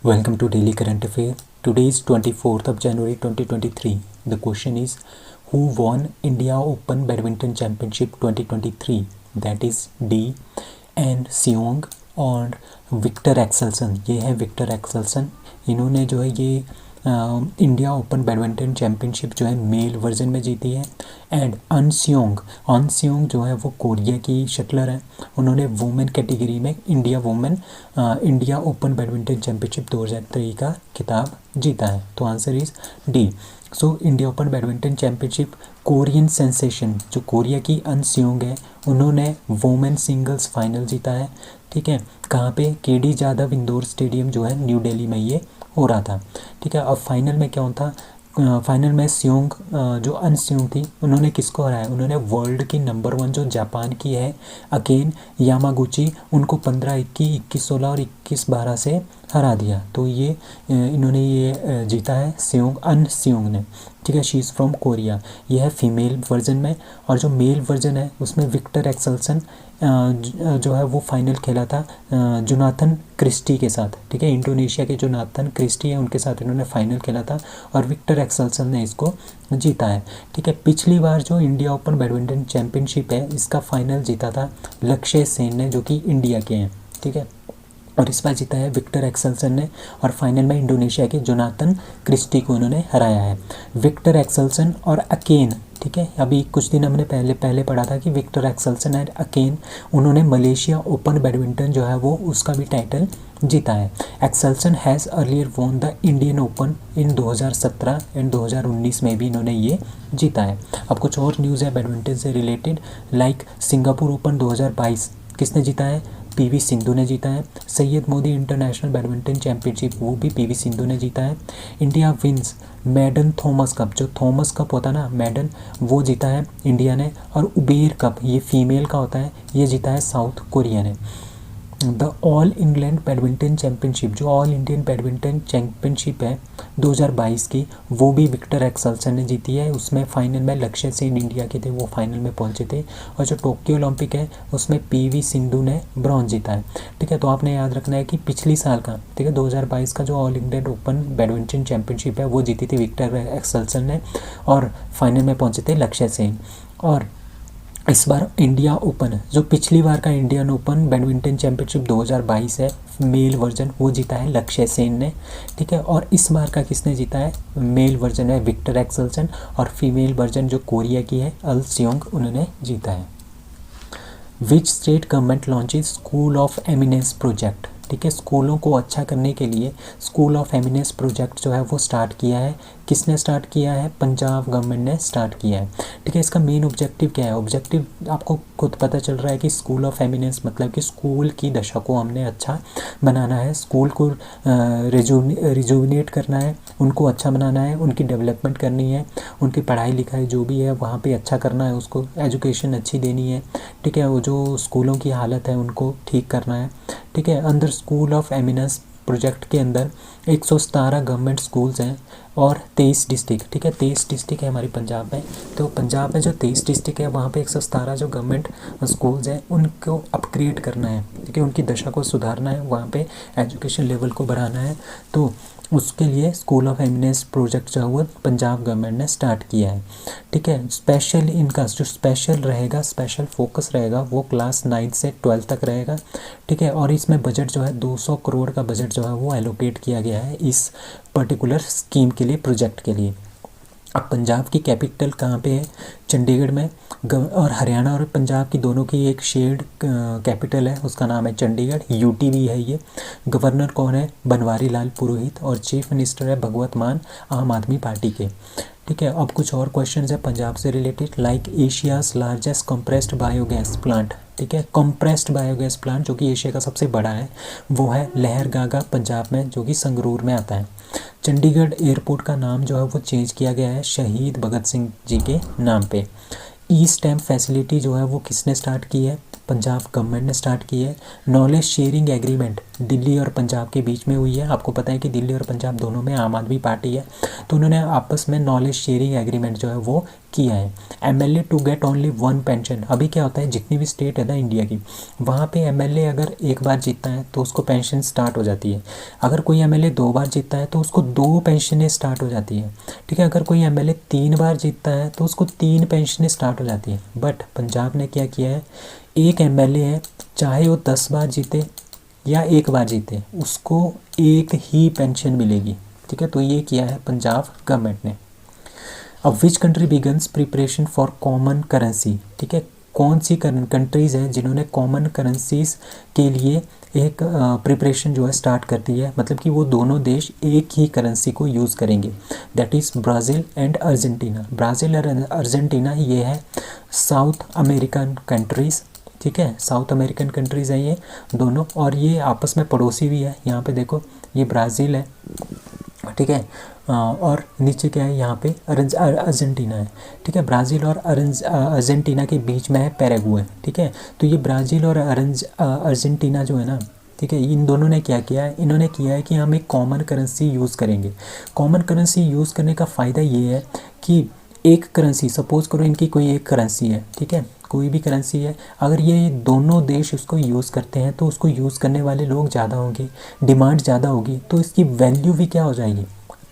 Welcome to Daily Current Affair. Today is 24th of January 2023. The question is, who won India Open Badminton Championship 2023? That is D. N. Seong और Victor Axelsen. ये है Victor Axelsen. इन्होंने जो है ये India open badminton championship जो है male version में जीती है. एंड अन सियोंग जो है वो कोरिया की शटलर है. उन्होंने वुमेन कैटेगरी में इंडिया ओपन बैडमिंटन चैम्पियनशिप 2023 का खिताब जीता है. तो answer is D. So India open badminton championship Korean sensation जो कोरिया की अन सियोंग है उन्होंने वुमेन सिंगल्स फाइनल जीता है. ठीक है, कहाँ पे? केडी जाधव इंडोर स्टेडियम जो है न्यू दिल्ली में ये हो रहा था. ठीक है, अब फाइनल में क्या होता? फाइनल में सियोंग जो अन सियोंग थी उन्होंने किसको हराया? उन्होंने वर्ल्ड की नंबर 1 जो जापान की है अकेन यामागुची, उनको 15-21, 21-16 और 21-12 से हरा दिया. तो ये इन्होंने ये जीता है अन सियोंग ने. ठीक है, शी इज़ फ्रॉम कोरिया. यह है फीमेल वर्जन में. और जो मेल वर्जन है उसमें विक्टर एक्सेल्सन जो है वो फाइनल खेला था जोनाथन क्रिस्टी के साथ. ठीक है, इंडोनेशिया के जोनाथन क्रिस्टी है उनके साथ इन्होंने फाइनल खेला था और विक्टर एक्सेल्सन ने इसको जीता है. ठीक है, पिछली बार जो इंडिया ओपन बैडमिंटन चैम्पियनशिप है इसका फाइनल जीता था लक्ष्य सेन ने जो कि इंडिया के हैं. ठीक है, और इस बार जीता है विक्टर एक्सेल्सन ने और फाइनल में इंडोनेशिया के जोनाथन क्रिस्टी को उन्होंने हराया है. विक्टर एक्सेल्सन और अकेन. ठीक है, अभी कुछ दिन हमने पहले पढ़ा था कि विक्टर एक्सेल्सन एंड अकेन उन्होंने मलेशिया ओपन बैडमिंटन जो है वो उसका भी टाइटल जीता है. Axelsen has earlier won the Indian open in 2017 and 2019 में भी इन्होंने ये जीता है. अब कुछ और न्यूज़ है बैडमिंटन से रिलेटेड. लाइक सिंगापुर ओपन 2022 किसने जीता है? पीवी सिंधु ने जीता है. Syed Modi international badminton championship वो भी पीवी सिंधु ने जीता है. India wins maiden Thomas Cup, जो थॉमस कप होता है ना मैडन, वो जीता है इंडिया ने. और उबेर कप ये फीमेल का होता है, ये जीता है साउथ कोरिया ने. The all England badminton championship जो ऑल इंडियन बैडमिंटन चैम्पियनशिप है 2022 की वो भी विक्टर एक्सेल्सन ने जीती है. उसमें फाइनल में लक्ष्य सेन इंडिया के थे, वो फाइनल में पहुंचे थे. और जो टोक्यो ओलंपिक है उसमें पीवी सिंधु ने ब्रॉन्ज जीता है. ठीक है, तो आपने याद रखना है कि पिछली साल का, ठीक है, 2022 का जो all England open badminton championship है वो जीती थी विक्टर एक्सेल्सन ने और फाइनल में पहुँचे थे लक्ष्य सेन. और इस बार इंडिया ओपन जो पिछली बार का इंडियन ओपन बैडमिंटन चैम्पियनशिप 2022 है मेल वर्जन वो जीता है लक्ष्य सेन ने. ठीक है, और इस बार का किसने जीता है? मेल वर्जन है विक्टर एक्सेल्सन और फीमेल वर्जन जो कोरिया की है अल सियोंग उन्होंने जीता है. Which state government launches school of eminence project. ठीक है, स्कूलों को अच्छा करने के लिए स्कूल ऑफ एमिनेंस प्रोजेक्ट जो है वो स्टार्ट किया है. किसने स्टार्ट किया है? पंजाब गवर्नमेंट ने स्टार्ट किया है. ठीक है, इसका मेन ऑब्जेक्टिव क्या है? ऑब्जेक्टिव आपको खुद पता चल रहा है कि स्कूल ऑफ एमिनेंस मतलब कि स्कूल की दशा को हमने अच्छा बनाना है, स्कूल को रिजुविनेट करना है, उनको अच्छा बनाना है, उनकी डेवलपमेंट करनी है, उनकी पढ़ाई लिखाई जो भी है वहाँ पे अच्छा करना है, उसको एजुकेशन अच्छी देनी है. ठीक है, वो जो स्कूलों की हालत है उनको ठीक करना है. ठीक है, अंदर स्कूल ऑफ एमिनेंस प्रोजेक्ट के अंदर 117 गवर्नमेंट स्कूल्स हैं और 23 डिस्ट्रिक्ट. ठीक है, 23 डिस्ट्रिक्ट है हमारी पंजाब में. तो पंजाब में जो 23 डिस्ट्रिक्ट है वहाँ पे 117 जो गवर्नमेंट स्कूल्स हैं उनको अपग्रेड करना है. ठीक है, उनकी दशा को सुधारना है, वहाँ पे एजुकेशन लेवल को बढ़ाना है. तो उसके लिए स्कूल ऑफ एमिनेंस प्रोजेक्ट जो है वो पंजाब गवर्नमेंट ने स्टार्ट किया है. ठीक है, स्पेशल इनका जो स्पेशल रहेगा, स्पेशल फोकस रहेगा वो क्लास 9 से 12 तक रहेगा. ठीक है, और इसमें बजट जो है 200 करोड़ का बजट जो है वो एलोकेट किया गया है इस पर्टिकुलर स्कीम के लिए, प्रोजेक्ट के लिए. अब पंजाब की कैपिटल कहाँ पे है? चंडीगढ़ में. और हरियाणा और पंजाब की दोनों की एक शेयर्ड कैपिटल है, उसका नाम है चंडीगढ़. यूटी भी है ये. गवर्नर कौन है? बनवारी लाल पुरोहित. और चीफ मिनिस्टर है भगवत मान आम आदमी पार्टी के. ठीक है, अब कुछ और क्वेश्चन है पंजाब से related. Like Asia's largest compressed biogas plant. ठीक है, कंप्रेस्ड बायोगैस प्लांट जो कि एशिया का सबसे बड़ा है वो है लहरगागा पंजाब में जो कि संगरूर में आता है. चंडीगढ़ एयरपोर्ट का नाम जो है वो चेंज किया गया है शहीद भगत सिंह जी के नाम पे. ई स्टैम्प फैसिलिटी जो है वो किसने स्टार्ट की है? पंजाब गवर्नमेंट ने स्टार्ट की है। नॉलेज शेयरिंग एग्रीमेंट दिल्ली और पंजाब के बीच में हुई है। आपको पता है कि दिल्ली और पंजाब दोनों में आम आदमी पार्टी है, तो उन्होंने आपस में नॉलेज शेयरिंग एग्रीमेंट जो है वो किया है। MLA to get only one pension. अभी क्या होता है, जितनी भी स्टेट है ना इंडिया की, वहाँ पे एमएलए अगर एक बार जीतता है तो उसको पेंशन स्टार्ट हो जाती है। अगर कोई एमएलए 2 बार जीतता है तो उसको 2 पेंशनें स्टार्ट हो जाती है। ठीक है, अगर कोई एमएलए 3 बार जीतता है तो उसको 3 पेंशनें स्टार्ट हो जाती है। बट पंजाब ने क्या किया है, एक एमएलए है, चाहे वो 10 बार जीते या एक बार जीते, उसको एक ही पेंशन मिलेगी। ठीक है, तो ये किया है पंजाब गवर्नमेंट ने। अब which country begins preparation for common currency. ठीक है, कौन सी कंट्रीज़ हैं जिन्होंने कॉमन करेंसीज के लिए एक प्रिपरेशन जो है स्टार्ट कर दी है, मतलब कि वो दोनों देश एक ही करेंसी को यूज़ करेंगे। That is Brazil and Argentina. Brazil और अर्जेंटीना ये है साउथ अमेरिकन कंट्रीज़। ठीक है, साउथ अमेरिकन कंट्रीज़ हैं ये दोनों, और ये आपस में पड़ोसी भी है। यहाँ पे देखो, ये ब्राज़ील है, ठीक है, और नीचे क्या है, यहाँ पे अर्जेंटीना है। ठीक है, ब्राज़ील और अर्जेंटीना के बीच में है पैराग्वे। ठीक है, तो ये ब्राज़ील और अर्जेंटीना जो है ना, ठीक है, इन दोनों ने क्या किया है, इन्होंने किया है कि हम एक कॉमन करेंसी यूज़ करेंगे। कॉमन करेंसी यूज़ करने का फ़ायदा ये है कि एक करेंसी, सपोज़ करो इनकी कोई एक करेंसी है, ठीक है, कोई भी करेंसी है, अगर ये दोनों देश उसको यूज़ करते हैं तो उसको यूज़ करने वाले लोग ज़्यादा होंगे, डिमांड ज़्यादा होगी, तो इसकी वैल्यू भी क्या हो जाएगी,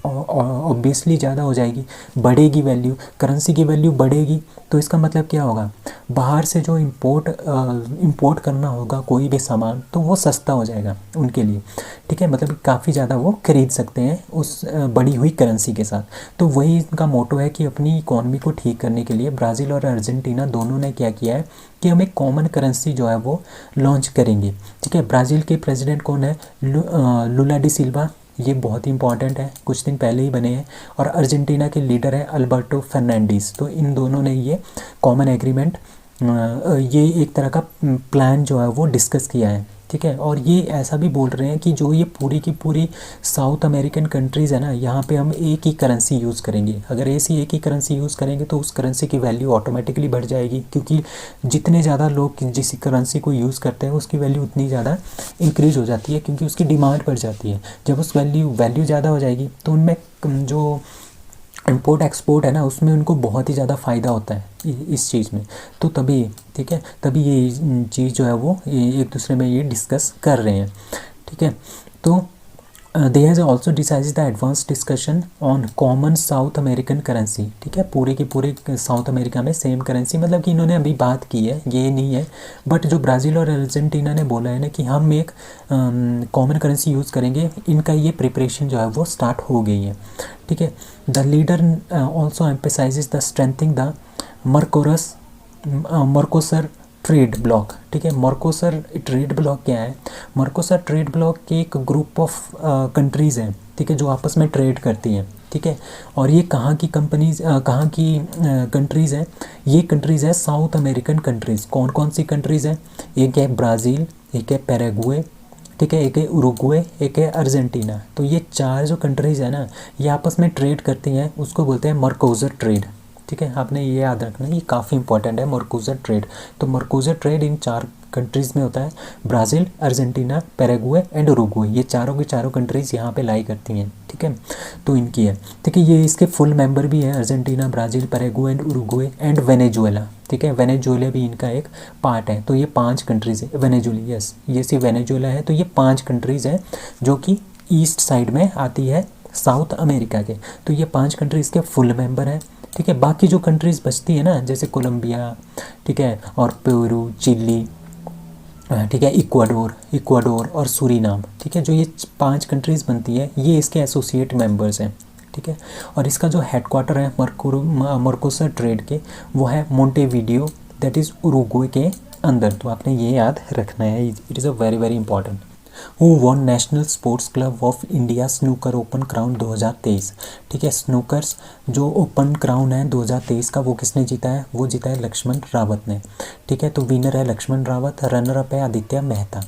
ऑब्वियसली ज़्यादा हो जाएगी, बढ़ेगी वैल्यू, करेंसी की वैल्यू बढ़ेगी। तो इसका मतलब क्या होगा, बाहर से जो इंपोर्ट करना होगा कोई भी सामान, तो वो सस्ता हो जाएगा उनके लिए। ठीक है, मतलब काफ़ी ज़्यादा वो खरीद सकते हैं उस बढ़ी हुई करेंसी के साथ। तो वही इनका मोटो है कि अपनी इकोनॉमी को ठीक करने के लिए ब्राज़ील और अर्जेंटीना दोनों ने क्या किया है कि हम एक कॉमन करेंसी जो है वो लॉन्च करेंगे। ठीक है, ब्राज़ील के प्रेसिडेंट कौन है, लुला डी सिल्वा, ये बहुत ही इंपॉर्टेंट है, कुछ दिन पहले ही बने हैं। और अर्जेंटीना के लीडर है अल्बर्टो फर्नांडीज। तो इन दोनों ने ये कॉमन एग्रीमेंट, ये एक तरह का प्लान जो है वो डिस्कस किया है। ठीक है, और ये ऐसा भी बोल रहे हैं कि जो ये पूरी की पूरी साउथ अमेरिकन कंट्रीज़ है ना, यहाँ पे हम एक ही करेंसी यूज़ करेंगे। अगर ऐसी एक ही करेंसी यूज़ करेंगे तो उस करेंसी की वैल्यू ऑटोमेटिकली बढ़ जाएगी, क्योंकि जितने ज़्यादा लोग जिस करेंसी को यूज़ करते हैं उसकी वैल्यू उतनी ज़्यादा इंक्रीज़ हो जाती है, क्योंकि उसकी डिमांड बढ़ जाती है। जब उस वैल्यू ज़्यादा हो जाएगी तो उनमें जो इंपोर्ट एक्सपोर्ट है ना, उसमें उनको बहुत ही ज़्यादा फ़ायदा होता है इस चीज़ में। तो तभी, ठीक है, तभी ये चीज़ जो है वो एक दूसरे में ये डिस्कस कर रहे हैं। ठीक है, तो they has also decided the advance discussion on common South American currency. ठीक है, पूरे के पूरे साउथ अमेरिका में सेम करेंसी, मतलब कि इन्होंने अभी बात की है, ये नहीं है। बट जो ब्राज़ील और अर्जेंटीना ने बोला है ना कि हम एक कॉमन करेंसी यूज़ करेंगे, इनका ये प्रिपरेशन जो है वो स्टार्ट हो गई है। ठीक है, the leader also emphasises the strengthening the Mercosur trade bloc. ठीक है, मर्कोसर ट्रेड ब्लॉक क्या है, मर्कोसर ट्रेड ब्लॉक के एक ग्रुप ऑफ कंट्रीज़ हैं, ठीक है, जो आपस में ट्रेड करती हैं। ठीक है, और ये कहाँ की कंपनीज, कहाँ की कंट्रीज़ हैं, ये कंट्रीज़ है साउथ अमेरिकन कंट्रीज़। कौन कौन सी कंट्रीज़ हैं, एक है ब्राज़ील, एक है पैराग्वे, ठीक है, एक है उरुग्वे, एक है अर्जेंटीना। तो ये 4 जो कंट्रीज़ है ना, ये आपस में ट्रेड करती हैं, उसको बोलते हैं मर्कोसर ट्रेड। ठीक है, आपने ये याद रखना, ये काफ़ी इंपॉर्टेंट है मर्कोसर ट्रेड। तो मर्कोसर ट्रेड इन 4 कंट्रीज़ में होता है, Brazil, Argentina, Paraguay and Uruguay. ये चारों की चारों कंट्रीज़ यहाँ पे लाई करती हैं। ठीक है, तो इनकी है, ठीक है, ये इसके फुल मेंबर भी हैं, Argentina, Brazil, Paraguay and Uruguay and Venezuela. ठीक है, वेनेजुएला भी इनका एक पार्ट है। तो ये 5 कंट्रीज़ है, वेनेजुएला, यस, ये सिर्फ वेनेजुएला है। तो ये 5 कंट्रीज़ हैं जो कि ईस्ट साइड में आती है साउथ अमेरिका के। तो ये 5 कंट्रीज़ के फुल मेंबर हैं। ठीक है, बाकी जो कंट्रीज़ बचती है ना, जैसे कोलंबिया, ठीक है, और पेरू, चिली, ठीक है, इक्वाडोर और सूरीनाम। ठीक है, जो ये 5 कंट्रीज़ बनती है, ये इसके एसोसिएट मेंबर्स हैं। ठीक है, और इसका जो हेडक्वार्टर है मर्कोसर ट्रेड के, वो है मोंटेविडियो, दैट इज़ उरुग्वे के अंदर। तो आपने ये याद रखना है, it is a very very important. Who won national sports club of India snooker Open crown 2023। ठीक है, स्नूकर्स जो ओपन क्राउन है 2023 का, वो किसने जीता है, वो जीता है लक्ष्मण रावत ने। ठीक है, तो विनर है लक्ष्मण रावत, रनर अप है आदित्य मेहता।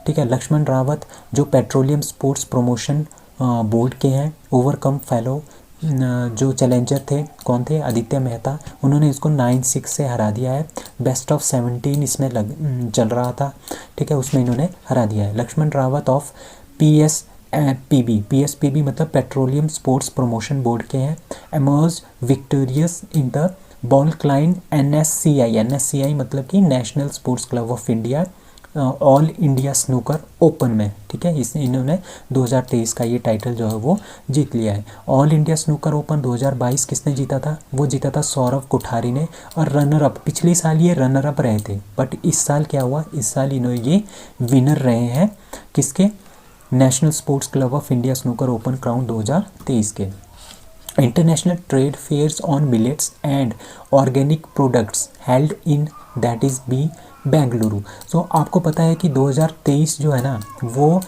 ठीक है, लक्ष्मण रावत जो पेट्रोलियम स्पोर्ट्स प्रमोशन बोर्ड के हैं, ओवरकम फेलो जो चैलेंजर थे कौन थे, आदित्य मेहता, उन्होंने इसको 9-6 से हरा दिया है। बेस्ट ऑफ 17 इसमें चल रहा था, ठीक है, उसमें इन्होंने हरा दिया है। लक्ष्मण रावत ऑफ PSPB मतलब पेट्रोलियम स्पोर्ट्स प्रमोशन बोर्ड के हैं। Emerge victorious in the ball kline NSCI मतलब कि national sports club of India all India snooker open में, ठीक है, इसने इन्होंने 2023 का ये टाइटल जो है वो जीत लिया है। ऑल इंडिया स्नूकर ओपन 2022 किसने जीता था, वो जीता था सौरव कोठारी ने। और रनर अप, पिछले साल ये रनर अप रहे थे, बट इस साल क्या हुआ, इस साल इन्होंने ये विनर रहे हैं किसके, National sports club of India snooker Open crown 2023 के। International trade fairs on millets and organic products held in that is B Bengaluru. So आपको पता है कि 2023 जो है ना वो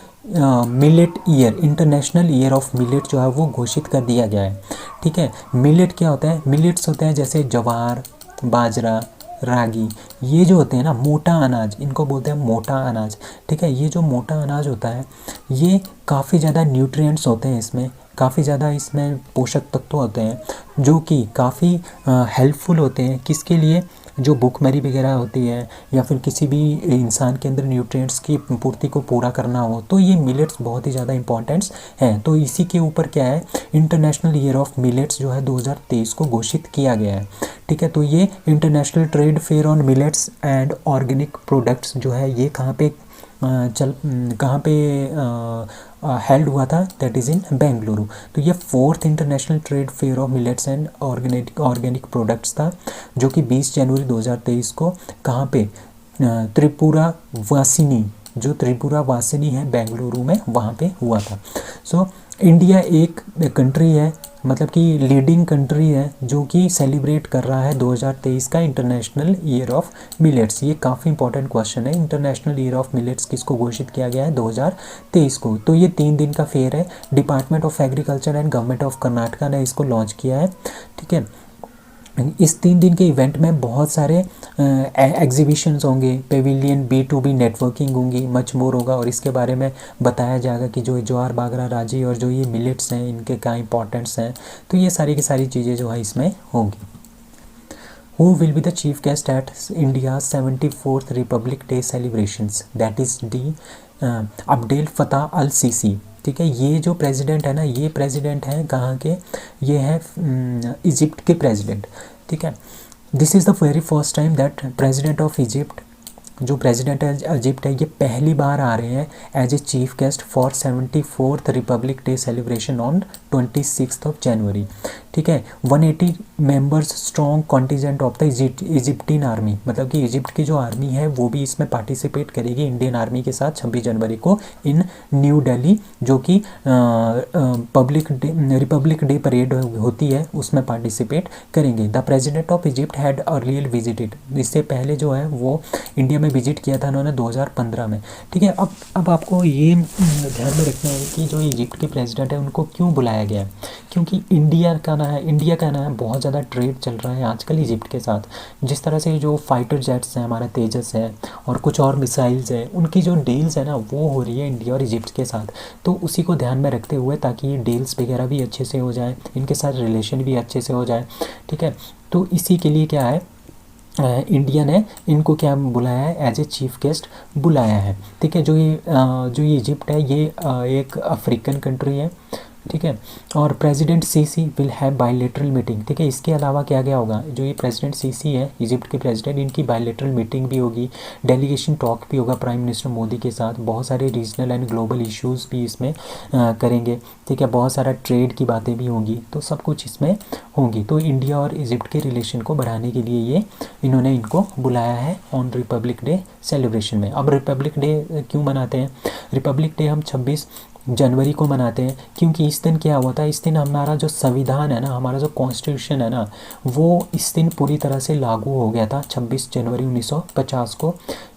millet year, international year of millet जो है वो घोषित कर दिया गया है, ठीक है। मिलेट क्या होता है, मिलेट्स होते हैं जैसे ज्वार, बाजरा, रागी, ये जो होते हैं ना मोटा अनाज, इनको बोलते हैं मोटा अनाज, ठीक है। ये जो मोटा अनाज होता है ये काफ़ी ज़्यादा न्यूट्रिएंट्स होते हैं इसमें, काफ़ी ज़्यादा इसमें पोषक तत्व होते हैं जो कि काफ़ी हेल्पफुल होते हैं किसके लिए, जो भूखमरी वगैरह होती है या फिर किसी भी इंसान के अंदर न्यूट्रिएंट्स की पूर्ति को पूरा करना हो, तो ये मिलेट्स बहुत ही ज़्यादा इंपॉर्टेंट्स हैं। तो इसी के ऊपर क्या है, इंटरनेशनल ईयर ऑफ मिलेट्स जो है 2023 को घोषित किया गया है, ठीक है। तो ये international trade fair on millets and organic products जो है ये कहाँ पे हेल्ड हुआ था, दैट इज़ इन बेंगलुरु। तो ये 4th international trade fair of millets and organic products था जो कि 20 जनवरी 2023 को कहाँ पे, त्रिपुरा वासिनी, जो त्रिपुरा वासिनी है बेंगलुरु में, वहाँ पे हुआ था। सो इंडिया एक कंट्री है, मतलब कि लीडिंग कंट्री है जो कि सेलिब्रेट कर रहा है 2023 का इंटरनेशनल ईयर ऑफ मिलेट्स। ये काफ़ी इंपॉर्टेंट क्वेश्चन है। इंटरनेशनल ईयर ऑफ मिलेट्स किसको घोषित किया गया है, 2023 को। तो ये 3 दिन का फेयर है, department of agriculture and government of Karnataka ने इसको लॉन्च किया है, ठीक है। इस 3 दिन के इवेंट में बहुत सारे एग्जीबिशंस होंगे, पेविलियन, B2B नेटवर्किंग होंगी, मच मोर होगा, और इसके बारे में बताया जाएगा कि जो ज्वार, बाजरा, रागी और जो ये मिलेट्स हैं इनके क्या इंपॉर्टेंस हैं। तो ये सारी की सारी चीज़ें जो है इसमें होंगी। Who will be the chief guest at India's 74th Republic Day celebrations? That is D. Abdel Fattah al Sisi, ठीक है। ये जो प्रेसिडेंट है ना, ये प्रेसिडेंट है कहाँ के, ये है इजिप्ट के प्रेसिडेंट, ठीक है। This is the very first time that president of Egypt, जो प्रेसिडेंट है इजिप्ट है, ये पहली बार आ रहे हैं as a chief guest for 74th Republic Day celebration on 26 January, ठीक है। 180 members strong contingent of the Egyptian army, मतलब कि इजिप्ट की जो आर्मी है वो भी इसमें पार्टिसिपेट करेगी इंडियन आर्मी के साथ 26 जनवरी को इन न्यू दिल्ली, जो कि रिपब्लिक डे परेड होती है उसमें पार्टिसिपेट करेंगे। The president of Egypt had earlier visited, इससे पहले जो है वो इंडिया में विजिट किया था उन्होंने 2015 में, ठीक है। अब आपको ये ध्यान में रखना है कि जो इजिप्ट के प्रेसिडेंट है उनको क्यों बुलाया गया है, क्योंकि इंडिया का ना है बहुत ज़्यादा ट्रेड चल रहा है आजकल इजिप्ट के साथ। जिस तरह से जो फाइटर जेट्स हैं, हमारा तेजस है और कुछ और मिसाइल्स हैं, उनकी जो डील्स है ना वो हो रही है इंडिया और इजिप्ट के साथ। तो उसी को ध्यान में रखते हुए, ताकि ये डील्स वगैरह भी अच्छे से हो जाए, इनके साथ रिलेशन भी अच्छे से हो जाए, ठीक है। तो इसी के लिए क्या है, इंडिया ने इनको क्या बुलाया है, एज ए चीफ गेस्ट बुलाया है, ठीक है। जो ये इजिप्ट है ये एक अफ्रीकन कंट्री है, ठीक है। और president CC will have bilateral meeting, ठीक है। इसके अलावा क्या क्या होगा, जो ये प्रेसिडेंट सीसी है इजिप्ट के प्रेसिडेंट, इनकी बायलैटरल मीटिंग भी होगी, डेलीगेशन टॉक भी होगा प्राइम मिनिस्टर मोदी के साथ, बहुत सारे रीजनल एंड ग्लोबल इश्यूज़ भी इसमें करेंगे, ठीक है। बहुत सारा ट्रेड की बातें भी होंगी, तो सब कुछ इसमें होंगी। तो इंडिया और इजिप्ट के रिलेशन को बढ़ाने के लिए ये इन्होंने इनको बुलाया है ऑन रिपब्लिक डे सेलिब्रेशन में। अब रिपब्लिक डे क्यों मनाते हैं, रिपब्लिक डे हम 26 जनवरी को मनाते हैं क्योंकि इस दिन क्या हुआ था, इस दिन हमारा जो संविधान है ना, हमारा जो कॉन्स्टिट्यूशन है ना, वो इस दिन पूरी तरह से लागू हो गया था 26 जनवरी 1950 को,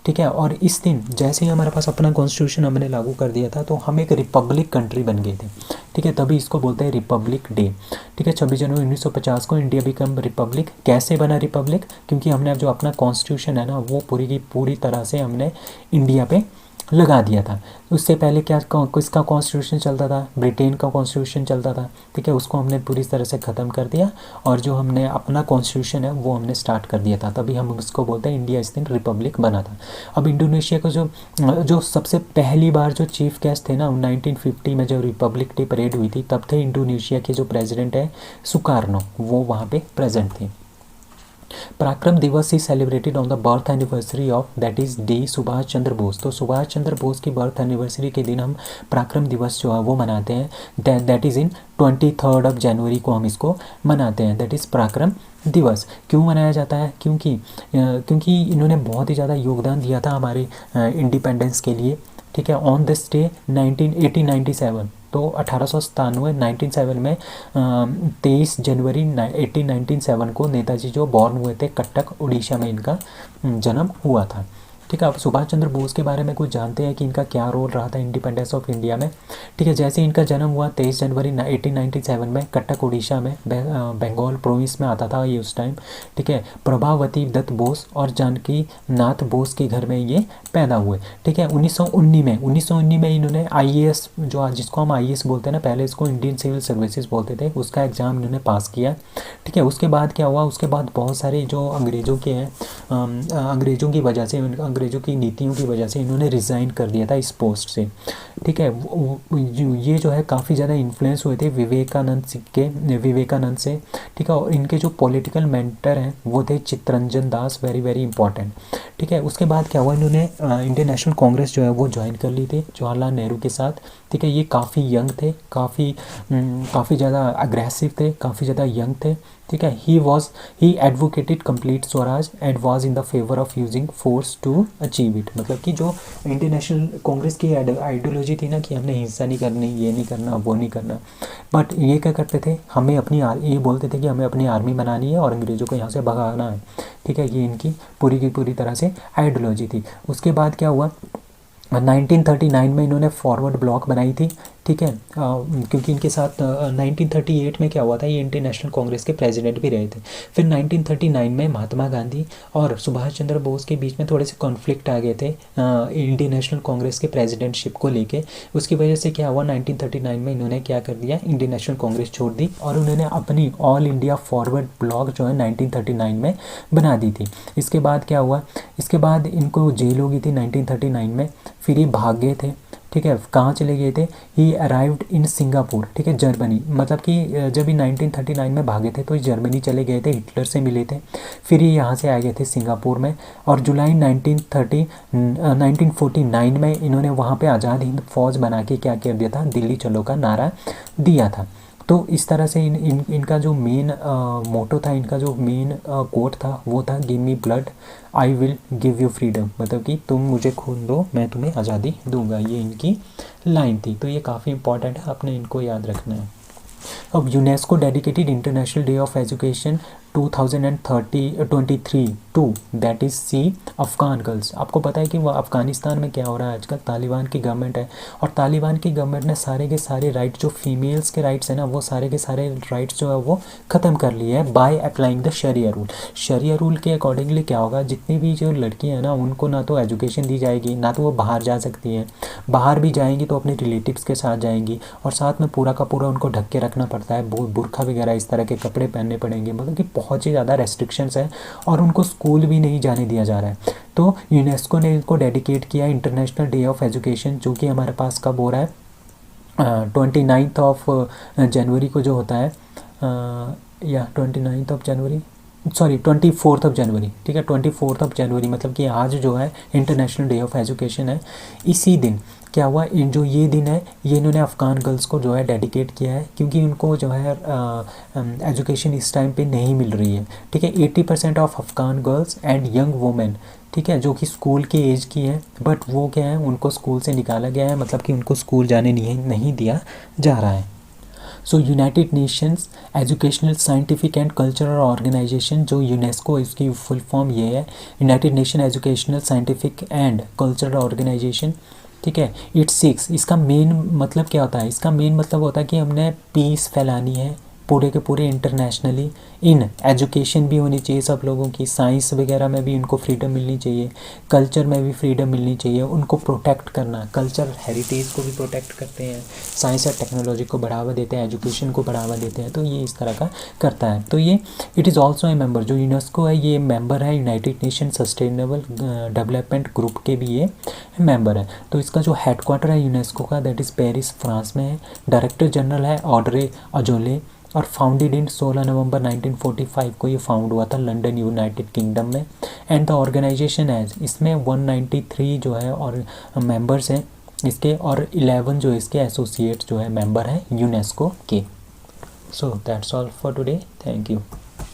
ठीक है। और इस दिन जैसे ही हमारे पास अपना कॉन्स्टिट्यूशन हमने लागू कर दिया था, तो हम एक रिपब्लिक कंट्री बन गए थे, ठीक है। तभी इसको बोलते हैं रिपब्लिक डे, ठीक है। 26 जनवरी 1950 को इंडिया बिकम रिपब्लिक। कैसे बना रिपब्लिक, क्योंकि हमने जो अपना कॉन्स्टिट्यूशन है ना वो पूरी की पूरी तरह से हमने इंडिया पे लगा दिया था। उससे पहले क्या किसका कॉन्स्टिट्यूशन चलता था, ब्रिटेन का कॉन्स्टिट्यूशन चलता था, ठीक है, उसको हमने पूरी तरह से ख़त्म कर दिया और जो हमने अपना कॉन्स्टिट्यूशन है वो हमने स्टार्ट कर दिया था, तभी हम उसको बोलते हैं इंडिया इस दिन रिपब्लिक बना था। अब इंडोनेशिया को जो सबसे पहली बार जो चीफ गेस्ट थे ना 1950 में जब रिपब्लिक डे परेड हुई थी, तब थे इंडोनेशिया के जो प्रेसिडेंट है सुकार्नो, वो वहाँ पे प्रेजेंट थे। Parakram Diwas is celebrated on the birth anniversary of that is the Subhash Chandra Bose. तो सुभाष चंद्र बोस की बर्थ एनिवर्सरी के दिन हम पराक्रम दिवस जो है वो मनाते हैं, दैट इज़ इन 23 जनवरी को हम इसको मनाते हैं, दैट इज़ पराक्रम दिवस। क्यों मनाया जाता है, क्योंकि इन्होंने बहुत ही ज़्यादा योगदान दिया था हमारे इंडिपेंडेंस के लिए, ठीक है। ऑन दिस डे 1897, तो 1897 में 23 जनवरी 1897 को नेताजी जो बॉर्न हुए थे कटक उड़ीसा में, इनका जन्म हुआ था, ठीक है। अब सुभाष चंद्र बोस के बारे में कुछ जानते हैं कि इनका क्या रोल रहा था इंडिपेंडेंस ऑफ इंडिया में, ठीक है। जैसे इनका जन्म हुआ 23 जनवरी 1897 में कटक उड़ीसा में, बंगाल प्रोविंस में आता था ये उस टाइम, ठीक है। प्रभावती दत्त बोस और जानकी नाथ बोस के घर में ये पैदा हुए, ठीक है। 1919 में इन्होंने IAS, जो जिसको हम IAS बोलते हैं ना, पहले इसको इंडियन सिविल सर्विसेज बोलते थे, उसका एग्ज़ाम इन्होंने पास किया, ठीक है। उसके बाद क्या हुआ, उसके बाद बहुत सारे जो अंग्रेज़ों के हैं, अंग्रेज़ों की वजह से, अंग्रेज़ों की नीतियों की वजह से इन्होंने रिज़ाइन कर दिया था इस पोस्ट से, ठीक है। ये जो है काफ़ी ज़्यादा इन्फ्लुएंस हुए थे विवेकानंद से, ठीक है। और इनके जो पॉलिटिकल मेंटर हैं वो थे Chittaranjan Das, very very important, ठीक है। उसके बाद क्या हुआ, इन्होंने इंडियन नेशनल कांग्रेस जो है वो ज्वाइन कर ली थी जवाहरलाल नेहरू के साथ, ठीक है। ये काफ़ी यंग थे, काफ़ी ज़्यादा अग्रेसिव थे, काफ़ी ज़्यादा यंग थे, ठीक है। He advocated complete swaraj and was in the favour of using force to achieve it. मतलब कि जो इंडियन नेशनल कांग्रेस की आइडियोलॉजी थी ना कि हमने हिंसा नहीं करनी, ये नहीं करना, वो नहीं करना, बट ये क्या करते थे, हमें अपनी ये बोलते थे कि हमें अपनी आर्मी बनानी है और अंग्रेज़ों को यहाँ से भगाना है, ठीक है। ये इनकी पूरी की पूरी तरह से आइडियोलॉजी थी। उसके बाद क्या हुआ, 1939 में इन्होंने फॉरवर्ड ब्लॉक बनाई थी, ठीक है। क्योंकि इनके साथ 1938 में क्या हुआ था, ये इंडियन नेशनल कांग्रेस के प्रेसिडेंट भी रहे थे। फिर 1939 में महात्मा गांधी और सुभाष चंद्र बोस के बीच में थोड़े से कॉन्फ्लिक्ट आ गए थे इंडियन नेशनल कांग्रेस के प्रेसिडेंटशिप को लेके। उसकी वजह से क्या हुआ, 1939 में इन्होंने क्या कर दिया, इंडियन नेशनल कांग्रेस छोड़ दी और उन्होंने अपनी ऑल इंडिया फॉरवर्ड ब्लॉक जो है 1939 में बना दी थी। इसके बाद क्या हुआ, इसके बाद इनको जेल हो गई थी 1939 में, फिर ये भाग गए थे, ठीक है। कहाँ चले गए थे, ही अराइव्ड इन सिंगापुर, ठीक है, जर्मनी। मतलब कि जब ये 1939 में भागे थे तो ये जर्मनी चले गए थे, हिटलर से मिले थे, फिर ये यहाँ से आ गए थे सिंगापुर में, और जुलाई 1949 में इन्होंने वहाँ पे आज़ाद हिंद फौज बना के क्या कर दिया था, दिल्ली चलो का नारा दिया था। तो इस तरह से इनका जो मेन मोटो था, इनका जो मेन कोट था वो था, give me blood I will give you freedom, मतलब कि तुम मुझे खून दो मैं तुम्हें आज़ादी दूंगा, ये इनकी लाइन थी। तो ये काफ़ी इंपॉर्टेंट है, आपने इनको याद रखना है। अब UNESCO dedicated International Day of Education 2023 to that is see Afghan girls. आपको पता है कि वो अफ़गानिस्तान में क्या हो रहा है आजकल, तालिबान की गवर्नमेंट है और तालिबान की गवर्नमेंट ने सारे के सारे राइट जो फीमेल्स के राइट्स हैं ना, वो सारे के सारे राइट्स जो है वो ख़त्म कर लिए हैं by applying the sharia rule. Sharia rule के अकॉर्डिंगली क्या होगा, जितनी भी जो लड़कियाँ हैं ना उनको ना तो एजुकेशन दी जाएगी, ना तो वो बाहर जा सकती हैं, बाहर भी जाएंगी तो अपने रिलेटिव्स के साथ जाएंगी, और साथ में पूरा का पूरा उनको ढक के रखना पड़ता है, बुरखा वगैरह इस तरह के कपड़े पहनने पड़ेंगे, मतलब कि बहुत ही ज़्यादा रेस्ट्रिक्शंस हैं और उनको स्कूल भी नहीं जाने दिया जा रहा है। तो यूनेस्को ने इनको डेडिकेट किया इंटरनेशनल डे ऑफ एजुकेशन, जो कि हमारे पास कब हो रहा है, 29 जनवरी को जो होता है, या 29 जनवरी, सॉरी 24 जनवरी, ठीक है, 24 जनवरी, मतलब कि आज जो है इंटरनेशनल डे ऑफ एजुकेशन है। इसी दिन क्या हुआ, इन जो ये दिन है ये इन्होंने अफ़गान गर्ल्स को जो है डेडिकेट किया है, क्योंकि उनको जो है एजुकेशन इस टाइम पे नहीं मिल रही है, ठीक है। 80% of Afghan girls and young women, ठीक है, जो कि स्कूल की एज की है, बट वो क्या है, उनको स्कूल से निकाला गया है, मतलब कि उनको स्कूल जाने नहीं दिया जा रहा है। So United Nations Educational Scientific and Cultural Organization, जो यूनेस्को, इसकी फुल फॉर्म ये है, United Nation Educational Scientific and Cultural Organization, ठीक है। इट सिक्स, इसका मेन मतलब क्या होता है, इसका मेन मतलब होता है कि हमने पीस फैलानी है, पूरे के पूरे इंटरनेशनली। इन एजुकेशन भी होनी चाहिए सब लोगों की, साइंस वगैरह में भी उनको फ्रीडम मिलनी चाहिए, कल्चर में भी फ्रीडम मिलनी चाहिए, उनको प्रोटेक्ट करना, कल्चर हेरिटेज को भी प्रोटेक्ट करते हैं, साइंस और टेक्नोलॉजी को बढ़ावा देते हैं, एजुकेशन को बढ़ावा देते हैं, तो ये इस तरह का करता है। तो ये it is also a member, जो यूनेस्को है ये मेंबर है United nation sustainable development group के भी ये मेंबर है। तो इसका जो हेडक्वार्टर है यूनेस्को का दैट इज़ पेरिस फ्रांस में है। डायरेक्टर जनरल है ऑड्रे अजोले और फाउंडेड इन 16 नवंबर 1945 को ये फाउंड हुआ था लंदन यूनाइटेड किंगडम में। एंड द ऑर्गेनाइजेशन है, इसमें 193 जो है और मेंबर्स हैं इसके, और 11 जो इसके एसोसिएट जो है मेंबर हैं यूनेस्को के। So that's all for today, thank you.